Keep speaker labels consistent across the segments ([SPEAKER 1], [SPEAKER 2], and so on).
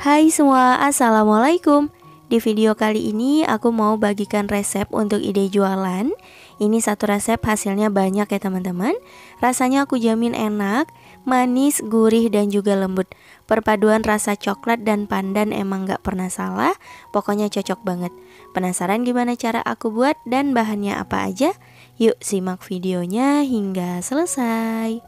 [SPEAKER 1] Hai semua, assalamualaikum. Di video kali ini aku mau bagikan resep untuk ide jualan. Ini satu resep hasilnya banyak ya teman-teman. Rasanya aku jamin enak, manis, gurih dan juga lembut. Perpaduan rasa coklat dan pandan emang gak pernah salah. Pokoknya cocok banget. Penasaran gimana cara aku buat dan bahannya apa aja? Yuk simak videonya hingga selesai.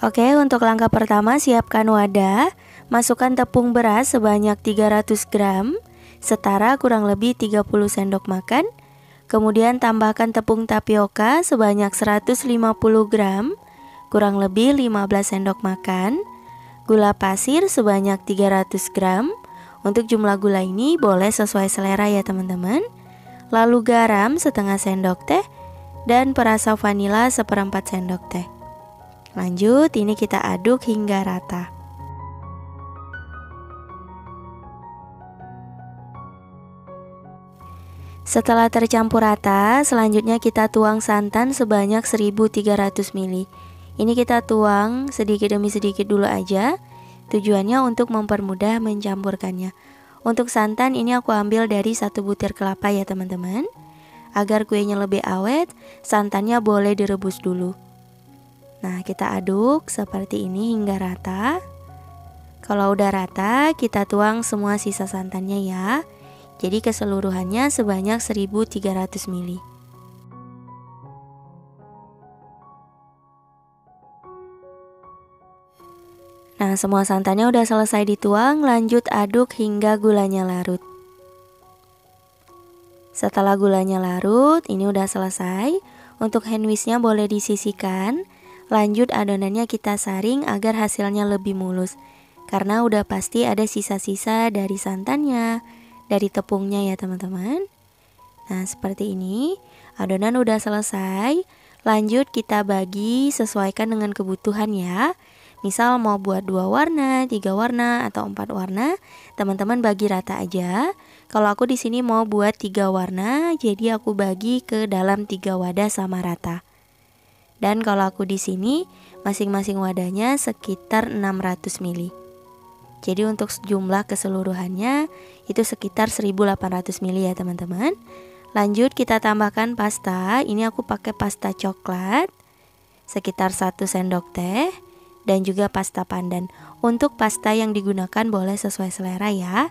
[SPEAKER 1] Oke, untuk langkah pertama siapkan wadah. Masukkan tepung beras sebanyak 300 gram, setara kurang lebih 30 sendok makan. Kemudian tambahkan tepung tapioka sebanyak 150 gram, kurang lebih 15 sendok makan. Gula pasir sebanyak 300 gram. Untuk jumlah gula ini boleh sesuai selera ya teman-teman. Lalu garam setengah sendok teh dan perasa vanila seperempat sendok teh. Lanjut, ini kita aduk hingga rata. Setelah tercampur rata, selanjutnya kita tuang santan sebanyak 1300 ml. Ini kita tuang sedikit demi sedikit dulu aja. Tujuannya untuk mempermudah mencampurkannya. Untuk santan ini aku ambil dari 1 butir kelapa ya teman-teman. Agar kuenya lebih awet, santannya boleh direbus dulu. Nah, kita aduk seperti ini hingga rata. Kalau udah rata, kita tuang semua sisa santannya ya. Jadi keseluruhannya sebanyak 1300 ml. Nah, semua santannya udah selesai dituang, lanjut aduk hingga gulanya larut. Setelah gulanya larut, ini udah selesai. Untuk hand whisknya boleh disisihkan. Lanjut adonannya kita saring agar hasilnya lebih mulus. Karena udah pasti ada sisa-sisa dari santannya, dari tepungnya ya teman-teman. Nah seperti ini, adonan udah selesai. Lanjut kita bagi sesuaikan dengan kebutuhan ya. Misal mau buat 2 warna, 3 warna, atau 4 warna, teman-teman bagi rata aja. Kalau aku di sini mau buat 3 warna, jadi aku bagi ke dalam 3 wadah sama rata. Dan kalau aku di sini masing-masing wadahnya sekitar 600 ml. Jadi untuk jumlah keseluruhannya itu sekitar 1800 ml ya teman-teman. Lanjut kita tambahkan pasta. Ini aku pakai pasta coklat sekitar 1 sendok teh dan juga pasta pandan. Untuk pasta yang digunakan boleh sesuai selera ya.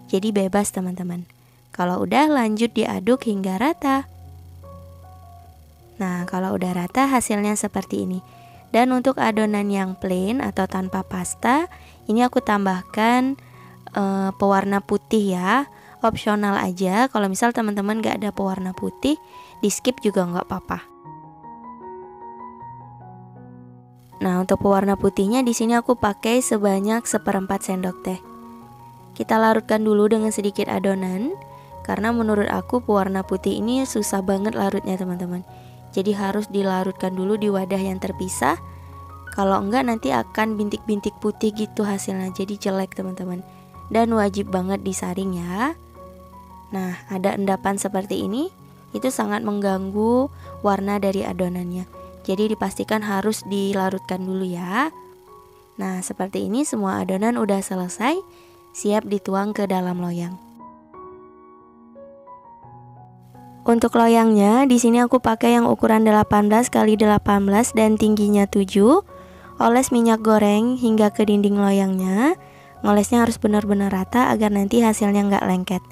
[SPEAKER 1] Jadi bebas teman-teman. Kalau udah lanjut diaduk hingga rata. Nah, kalau udah rata hasilnya seperti ini. Dan untuk adonan yang plain atau tanpa pasta, ini aku tambahkan pewarna putih ya. Opsional aja. Kalau misal teman-teman gak ada pewarna putih, di skip juga gak apa-apa. Nah, untuk pewarna putihnya di sini aku pakai sebanyak 1/4 sendok teh. Kita larutkan dulu dengan sedikit adonan, karena menurut aku pewarna putih ini susah banget larutnya teman-teman. Jadi harus dilarutkan dulu di wadah yang terpisah. Kalau enggak nanti akan bintik-bintik putih gitu hasilnya. Jadi jelek teman-teman. Dan wajib banget disaring ya. Nah, ada endapan seperti ini. Itu sangat mengganggu warna dari adonannya. Jadi dipastikan harus dilarutkan dulu ya. Nah, seperti ini semua adonan udah selesai. Siap dituang ke dalam loyang. Untuk loyangnya, di sini aku pakai yang ukuran 18 x 18 dan tingginya 7. Oles minyak goreng hingga ke dinding loyangnya. Ngolesnya harus benar-benar rata agar nanti hasilnya nggak lengket.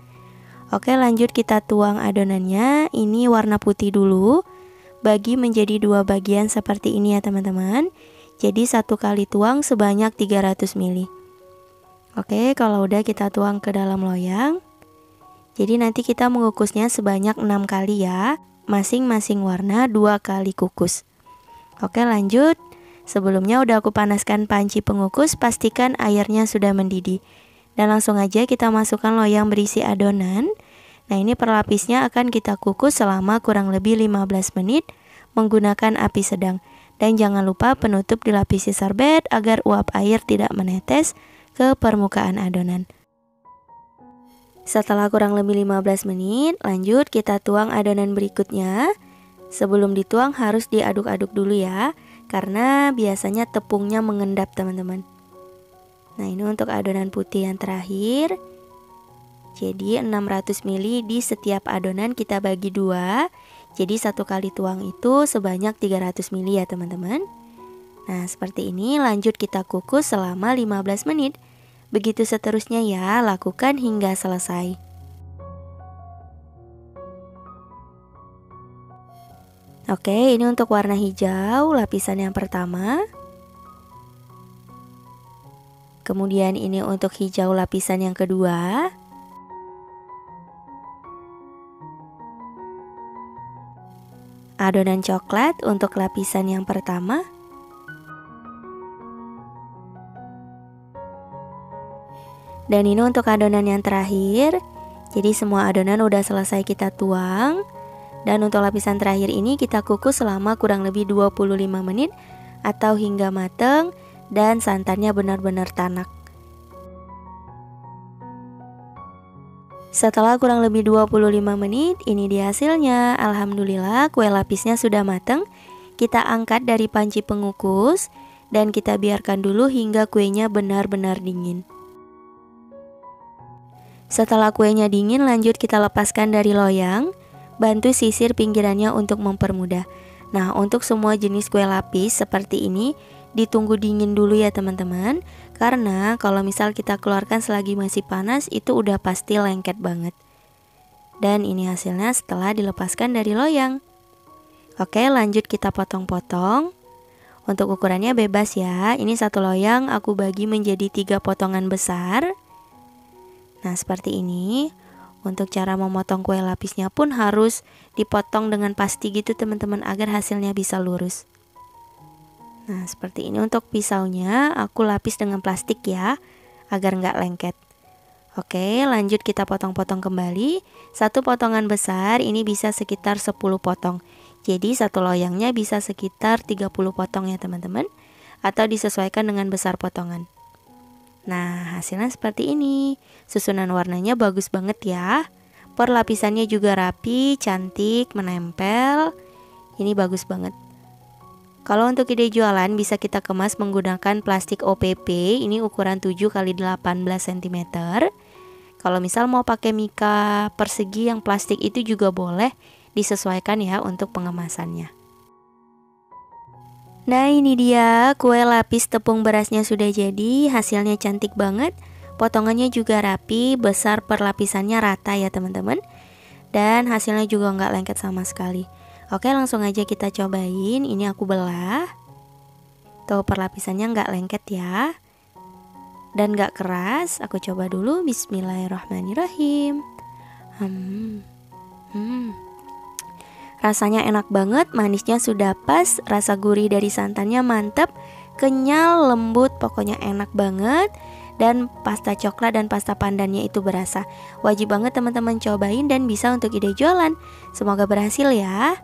[SPEAKER 1] Oke, lanjut kita tuang adonannya. Ini warna putih dulu. Bagi menjadi 2 bagian seperti ini ya teman-teman. Jadi 1 kali tuang sebanyak 300 ml. Oke, kalau udah kita tuang ke dalam loyang. Jadi nanti kita mengukusnya sebanyak 6 kali ya. Masing-masing warna 2 kali kukus. Oke, lanjut. Sebelumnya udah aku panaskan panci pengukus, pastikan airnya sudah mendidih. Dan langsung aja kita masukkan loyang berisi adonan. Nah, ini perlapisnya akan kita kukus selama kurang lebih 15 menit menggunakan api sedang. Dan jangan lupa penutup dilapisi serbet agar uap air tidak menetes ke permukaan adonan. Setelah kurang lebih 15 menit, lanjut kita tuang adonan berikutnya. Sebelum dituang harus diaduk-aduk dulu ya, karena biasanya tepungnya mengendap teman-teman. Nah, ini untuk adonan putih yang terakhir. Jadi 600 ml di setiap adonan kita bagi 2. Jadi 1 kali tuang itu sebanyak 300 ml ya teman-teman. Nah, seperti ini, lanjut kita kukus selama 15 menit. Begitu seterusnya ya, lakukan hingga selesai. Oke, ini untuk warna hijau, lapisan yang pertama. Kemudian ini untuk hijau lapisan yang kedua. Adonan coklat untuk lapisan yang pertama. Dan ini untuk adonan yang terakhir. Jadi semua adonan udah selesai kita tuang. Dan untuk lapisan terakhir ini kita kukus selama kurang lebih 25 menit atau hingga mateng dan santannya benar-benar tanak. Setelah kurang lebih 25 menit, ini dia hasilnya. Alhamdulillah kue lapisnya sudah mateng. Kita angkat dari panci pengukus dan kita biarkan dulu hingga kuenya benar-benar dingin. Setelah kuenya dingin, lanjut kita lepaskan dari loyang. Bantu sisir pinggirannya untuk mempermudah. Nah, untuk semua jenis kue lapis seperti ini ditunggu dingin dulu ya teman-teman. Karena kalau misal kita keluarkan selagi masih panas, itu udah pasti lengket banget. Dan ini hasilnya setelah dilepaskan dari loyang. Oke, lanjut kita potong-potong. Untuk ukurannya bebas ya. Ini satu loyang aku bagi menjadi 3 potongan besar. Nah, seperti ini. Untuk cara memotong kue lapisnya pun harus dipotong dengan pasti gitu teman-teman, agar hasilnya bisa lurus. Nah, seperti ini. Untuk pisaunya aku lapis dengan plastik ya, agar nggak lengket. Oke, lanjut kita potong-potong kembali. Satu potongan besar ini bisa sekitar 10 potong. Jadi satu loyangnya bisa sekitar 30 potong ya teman-teman, atau disesuaikan dengan besar potongan. Nah, hasilnya seperti ini. Susunan warnanya bagus banget ya. Perlapisannya juga rapi, cantik, menempel. Ini bagus banget. Kalau untuk ide jualan bisa kita kemas menggunakan plastik OPP. Ini ukuran 7 x 18 cm. Kalau misal mau pakai mika persegi yang plastik itu juga boleh, disesuaikan ya untuk pengemasannya. Nah, ini dia kue lapis tepung berasnya sudah jadi. Hasilnya cantik banget. Potongannya juga rapi, besar perlapisannya rata ya teman-teman. Dan hasilnya juga nggak lengket sama sekali. Oke, langsung aja kita cobain. Ini aku belah. Tuh, perlapisannya nggak lengket ya. Dan nggak keras. Aku coba dulu. Bismillahirrahmanirrahim. Rasanya enak banget, manisnya sudah pas, rasa gurih dari santannya mantap, kenyal, lembut, pokoknya enak banget. Dan pasta coklat dan pasta pandannya itu berasa. Wajib banget teman-teman cobain dan bisa untuk ide jualan. Semoga berhasil ya.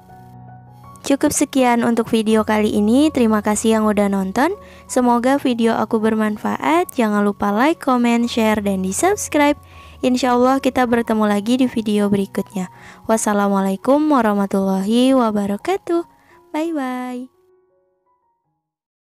[SPEAKER 1] Cukup sekian untuk video kali ini. Terima kasih yang udah nonton. Semoga video aku bermanfaat. Jangan lupa like, comment, share, dan di subscribe. Insya Allah kita bertemu lagi di video berikutnya. Wassalamualaikum warahmatullahi wabarakatuh. Bye bye.